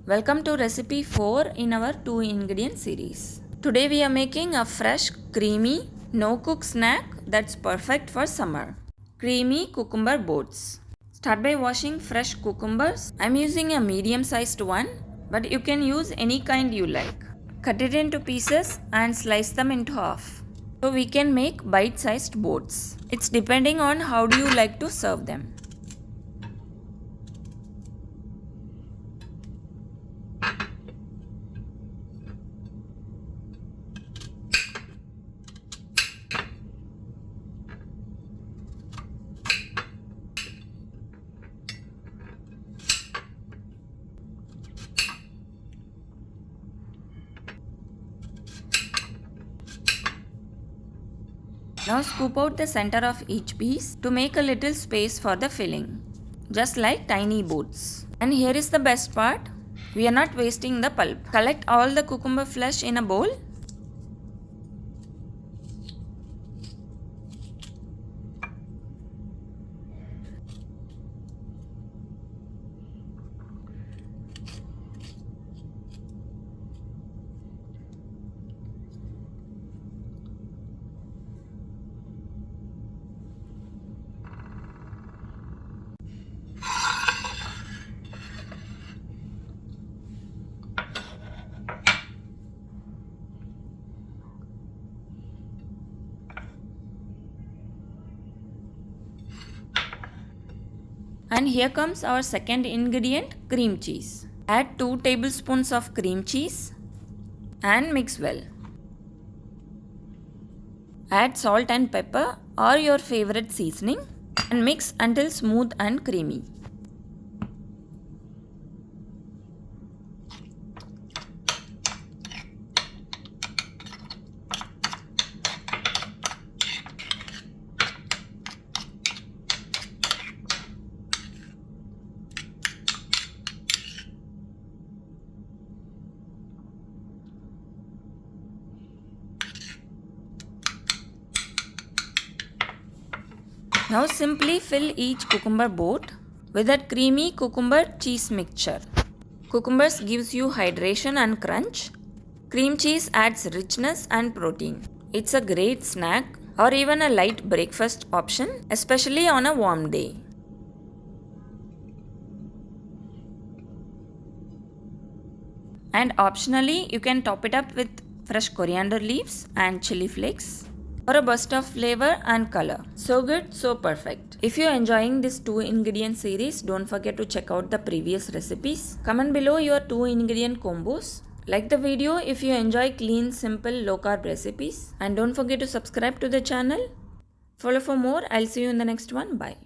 Welcome to recipe 4 in our 2 ingredient series. Today we are making a fresh, creamy, no-cook snack that's perfect for summer. Creamy cucumber boats. Start by washing fresh cucumbers. I'm using a medium-sized one, but you can use any kind you like. Cut it into pieces and slice them into half. So we can make bite-sized boats. It's depending on how do you like to serve them. Now scoop out the center of each piece to make a little space for the filling, just like tiny boats. And here is the best part, we are not wasting the pulp. Collect all the cucumber flesh in a bowl. And here comes our second ingredient, cream cheese. Add 2 tablespoons of cream cheese and mix well. Add salt and pepper or your favorite seasoning and mix until smooth and creamy. Now simply fill each cucumber boat with that creamy cucumber cheese mixture. Cucumbers gives you hydration and crunch. Cream cheese adds richness and protein. It's a great snack or even a light breakfast option, especially on a warm day. And optionally, you can top it up with fresh coriander leaves and chili flakes for a burst of flavor and color. So good, so perfect. If you're enjoying this 2 ingredient series, don't forget to check out the previous recipes. Comment below your 2 ingredient combos. Like the video if you enjoy clean, simple, low carb recipes. And don't forget to subscribe to the channel. Follow for more. I'll see you in the next one. Bye.